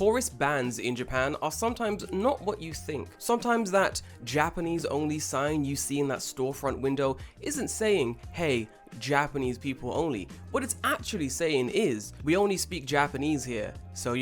Tourist bans in Japan are sometimes not what you think. Sometimes that Japanese only sign you see in that storefront window isn't saying, hey, Japanese people only. What it's actually saying is, we only speak Japanese here, so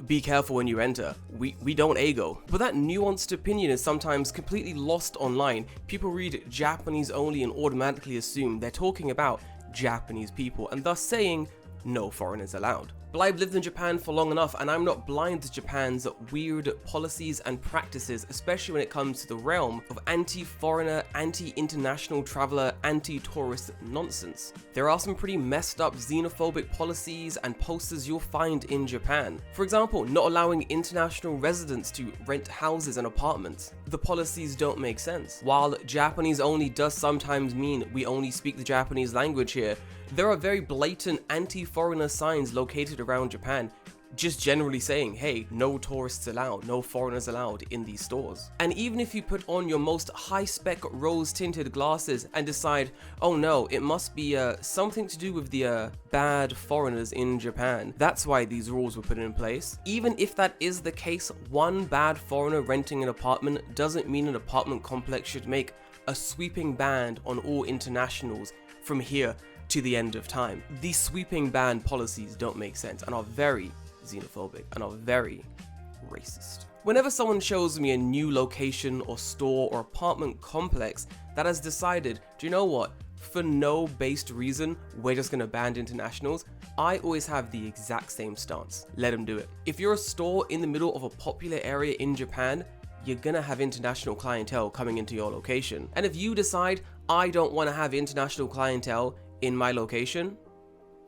be careful when you enter. We don't ego. But that nuanced opinion is sometimes completely lost online. People read Japanese only and automatically assume they're talking about Japanese people and thus saying no foreigners allowed. But I've lived in Japan for long enough and I'm not blind to Japan's weird policies and practices, especially when it comes to the realm of anti-foreigner, anti-international traveler, anti-tourist nonsense. There are some pretty messed up xenophobic policies and posters you'll find in Japan. For example, not allowing international residents to rent houses and apartments. The policies don't make sense. While Japanese only does sometimes mean we only speak the Japanese language here, there are very blatant anti-foreigner signs located around Japan, just generally saying, hey, no tourists allowed, no foreigners allowed in these stores. And even if you put on your most high-spec rose-tinted glasses and decide, oh no, it must be something to do with the bad foreigners in Japan, that's why these rules were put in place. Even if that is the case, one bad foreigner renting an apartment doesn't mean an apartment complex should make a sweeping ban on all internationals from here to the end of time. These sweeping ban policies don't make sense and are very xenophobic and are very racist. Whenever someone shows me a new location or store or apartment complex that has decided, do you know what, for no based reason, we're just gonna ban internationals, I always have the exact same stance. Let them do it. If you're a store in the middle of a popular area in Japan, you're gonna have international clientele coming into your location. And if you decide, I don't wanna have international clientele in my location,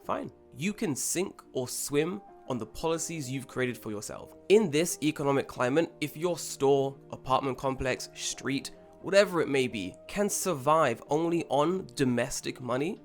fine. You can sink or swim on the policies you've created for yourself. In this economic climate, if your store, apartment complex, street, whatever it may be, can survive only on domestic money,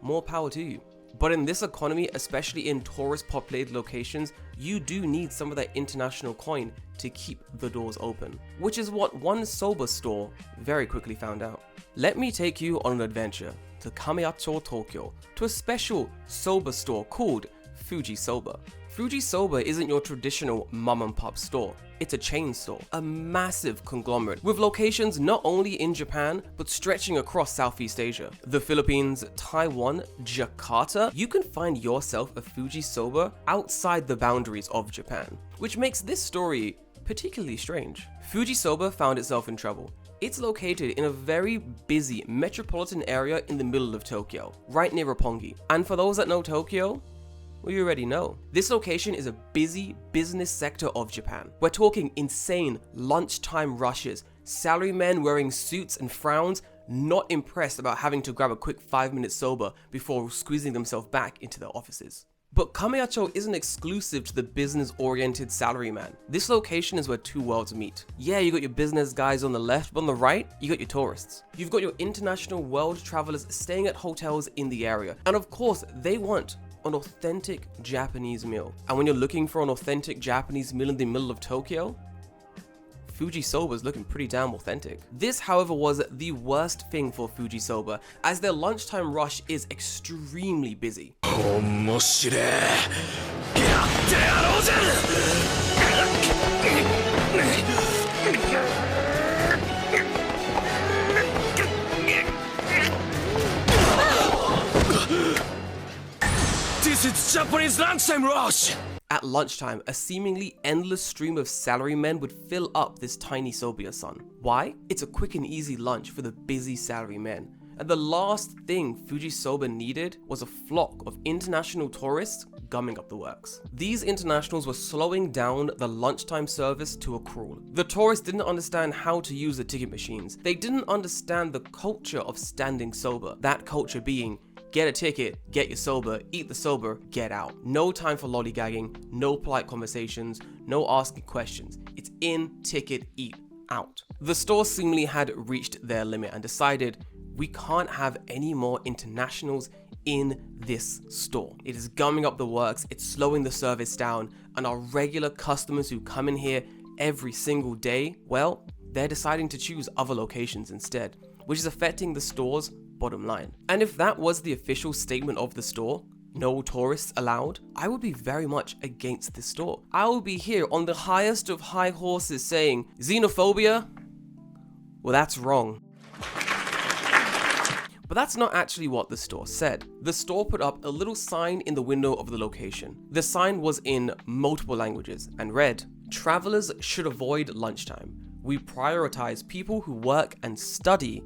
more power to you. But in this economy, especially in tourist populated locations, you do need some of that international coin to keep the doors open, which is what one Soba store very quickly found out. Let me take you on an adventure to Kamiyacho, Tokyo, to a special soba store called Fuji Soba. Fuji Soba isn't your traditional mom and pop store. It's a chain store, a massive conglomerate with locations not only in Japan, but stretching across Southeast Asia. The Philippines, Taiwan, Jakarta, you can find yourself a Fuji Soba outside the boundaries of Japan, which makes this story particularly strange. Fuji Soba found itself in trouble. It's located in a very busy metropolitan area in the middle of Tokyo, right near Roppongi. And for those that know Tokyo, well, you already know. This location is a busy business sector of Japan. We're talking insane lunchtime rushes, salarymen wearing suits and frowns, not impressed about having to grab a quick 5-minute soba before squeezing themselves back into their offices. But Kamiyacho isn't exclusive to the business-oriented salaryman. This location is where two worlds meet. Yeah, you got your business guys on the left, but on the right, you got your tourists. You've got your international world travelers staying at hotels in the area. And of course, they want an authentic Japanese meal. And when you're looking for an authentic Japanese meal in the middle of Tokyo, Fuji Soba is looking pretty damn authentic. This, however, was the worst thing for Fuji Soba, as their lunchtime rush is extremely busy. This is Japanese lunchtime rush! At lunchtime, a seemingly endless stream of salarymen would fill up this tiny soba-san. Why? It's a quick and easy lunch for the busy salarymen. And the last thing Fuji Soba needed was a flock of international tourists gumming up the works. These internationals were slowing down the lunchtime service to a crawl. The tourists didn't understand how to use the ticket machines. They didn't understand the culture of standing soba. That culture being, get a ticket, get your soba, eat the soba, get out. No time for lollygagging, no polite conversations, no asking questions. It's in, ticket, eat, out. The store seemingly had reached their limit and decided, we can't have any more internationals in this store. It is gumming up the works, it's slowing the service down, and our regular customers who come in here every single day, well, they're deciding to choose other locations instead, which is affecting the store's bottom line. And if that was the official statement of the store, no tourists allowed, I would be very much against this store. I would be here on the highest of high horses saying, xenophobia? Well, that's wrong. But that's not actually what the store said. The store put up a little sign in the window of the location. The sign was in multiple languages and read, "Travelers should avoid lunchtime. We prioritize people who work and study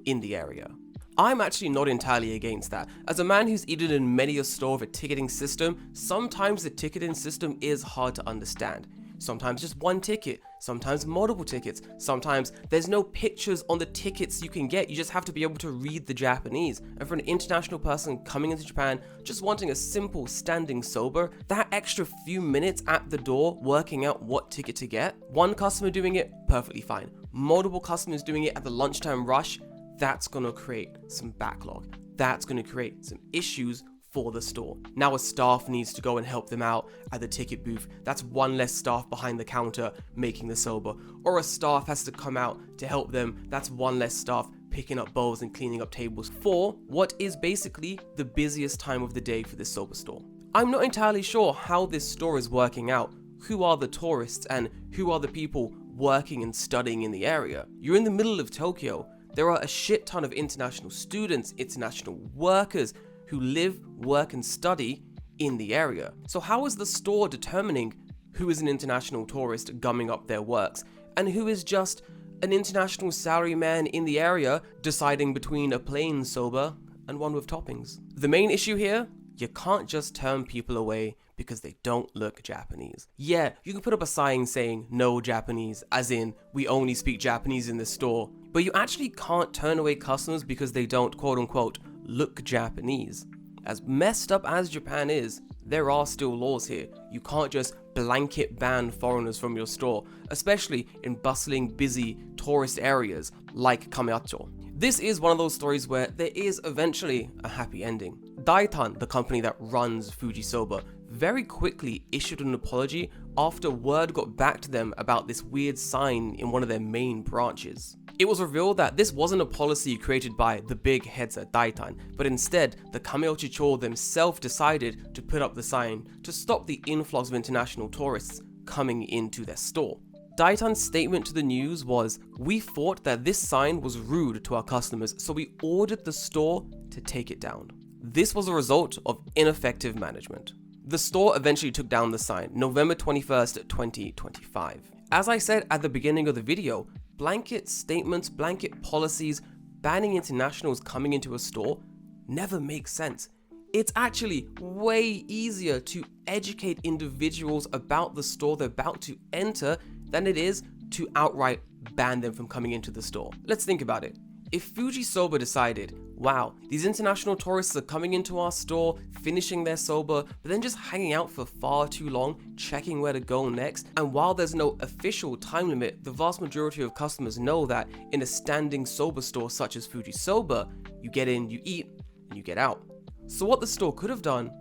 in the area." I'm actually not entirely against that. As a man who's eaten in many a store with a ticketing system, sometimes the ticketing system is hard to understand. Sometimes just one ticket, sometimes multiple tickets, sometimes there's no pictures on the tickets you can get, you just have to be able to read the Japanese. And for an international person coming into Japan, just wanting a simple standing soba, that extra few minutes at the door working out what ticket to get, one customer doing it, perfectly fine. Multiple customers doing it at the lunchtime rush, that's gonna create some backlog. That's gonna create some issues for the store. Now a staff needs to go and help them out at the ticket booth. That's one less staff behind the counter making the soba. Or a staff has to come out to help them. That's one less staff picking up bowls and cleaning up tables for what is basically the busiest time of the day for this soba store. I'm not entirely sure how this store is working out. Who are the tourists and who are the people working and studying in the area? You're in the middle of Tokyo. There are a shit ton of international students, international workers who live, work, and study in the area. So how is the store determining who is an international tourist gumming up their works and who is just an international salaryman in the area deciding between a plain soba and one with toppings? The main issue here, you can't just turn people away because they don't look Japanese. Yeah, you can put up a sign saying no Japanese, as in we only speak Japanese in this store, but you actually can't turn away customers because they don't quote unquote look Japanese. As messed up as Japan is, there are still laws here. You can't just blanket ban foreigners from your store, especially in bustling, busy tourist areas like Kameacho. This is one of those stories where there is eventually a happy ending. Daitan, the company that runs Fuji Soba, very quickly issued an apology after word got back to them about this weird sign in one of their main branches. It was revealed that this wasn't a policy created by the big heads at Daitan, but instead the Kameochicho themselves decided to put up the sign to stop the influx of international tourists coming into their store. Daitan's statement to the news was, "We thought that this sign was rude to our customers, so we ordered the store to take it down." This was a result of ineffective management. The store eventually took down the sign, November 21st, 2025. As I said at the beginning of the video, blanket statements, blanket policies, banning internationals coming into a store never makes sense. It's actually way easier to educate individuals about the store they're about to enter than it is to outright ban them from coming into the store. Let's think about it. If Fuji Soba decided, wow, these international tourists are coming into our store, finishing their soba, but then just hanging out for far too long, checking where to go next, and while there's no official time limit, the vast majority of customers know that in a standing soba store such as Fuji Soba, you get in, you eat, and you get out. So what the store could have done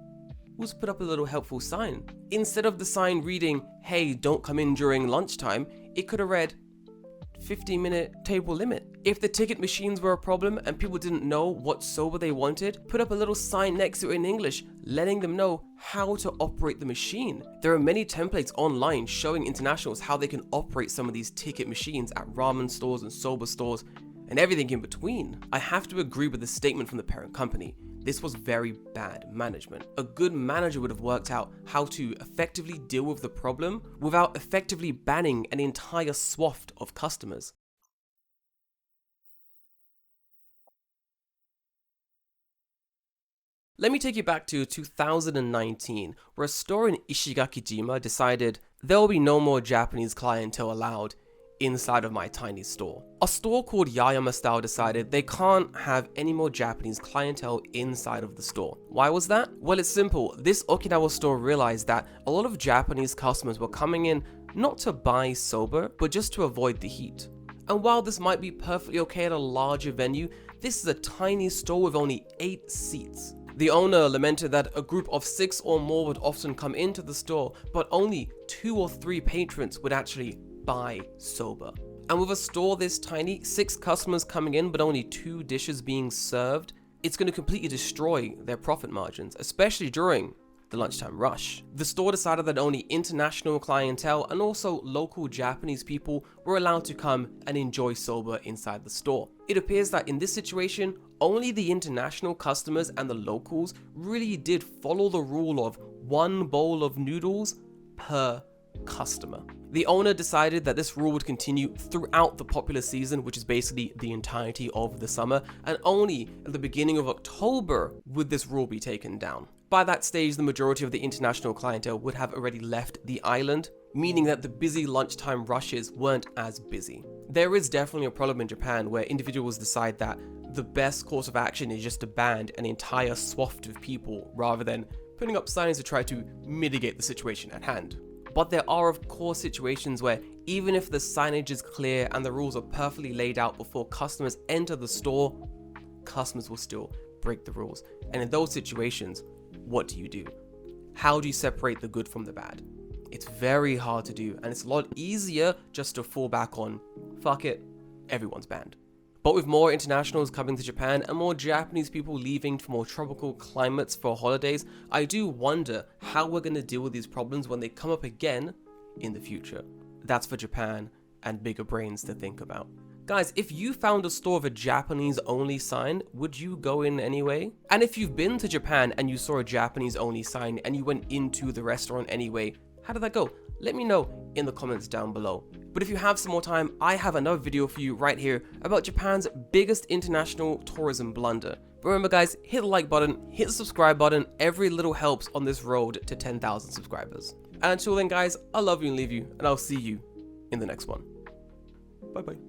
was put up a little helpful sign. Instead of the sign reading, "Hey, don't come in during lunchtime," it could have read, 15-minute table limit. If the ticket machines were a problem and people didn't know what soba they wanted, put up a little sign next to it in English, letting them know how to operate the machine. There are many templates online showing internationals how they can operate some of these ticket machines at ramen stores and soba stores and everything in between. I have to agree with the statement from the parent company. This was very bad management. A good manager would have worked out how to effectively deal with the problem without effectively banning an entire swath of customers. Let me take you back to 2019, where a store in Ishigakijima decided there will be no more Japanese clientele allowed inside of my tiny store. A store called Yayama Style decided they can't have any more Japanese clientele inside of the store. Why was that? Well, it's simple. This Okinawa store realized that a lot of Japanese customers were coming in not to buy soba, but just to avoid the heat. And while this might be perfectly okay at a larger venue, this is a tiny store with only 8 seats. The owner lamented that a group of 6 or more would often come into the store, but only 2 or 3 patrons would actually buy soba. And with a store this tiny, 6 customers coming in but only 2 dishes being served, it's going to completely destroy their profit margins, especially during the lunchtime rush. The store decided that only international clientele and also local Japanese people were allowed to come and enjoy soba inside the store. It appears that in this situation, only the international customers and the locals really did follow the rule of one bowl of noodles per customer. The owner decided that this rule would continue throughout the popular season, which is basically the entirety of the summer, and only at the beginning of October would this rule be taken down. By that stage, the majority of the international clientele would have already left the island, meaning that the busy lunchtime rushes weren't as busy. There is definitely a problem in Japan where individuals decide that the best course of action is just to ban an entire swath of people rather than putting up signs to try to mitigate the situation at hand. But there are of course situations where even if the signage is clear and the rules are perfectly laid out before customers enter the store, customers will still break the rules. And in those situations, what do you do? How do you separate the good from the bad? It's very hard to do, and it's a lot easier just to fall back on, fuck it, everyone's banned. But with more internationals coming to Japan and more Japanese people leaving for more tropical climates for holidays, I do wonder how we're going to deal with these problems when they come up again in the future. That's for Japan and bigger brains to think about. Guys, if you found a store with a Japanese only sign, would you go in anyway? And if you've been to Japan and you saw a Japanese only sign and you went into the restaurant anyway, how did that go? Let me know in the comments down below. But if you have some more time, I have another video for you right here about Japan's biggest international tourism blunder. But remember guys, hit the like button, hit the subscribe button, every little helps on this road to 10,000 subscribers. And until then guys, I love you and leave you, and I'll see you in the next one. Bye bye.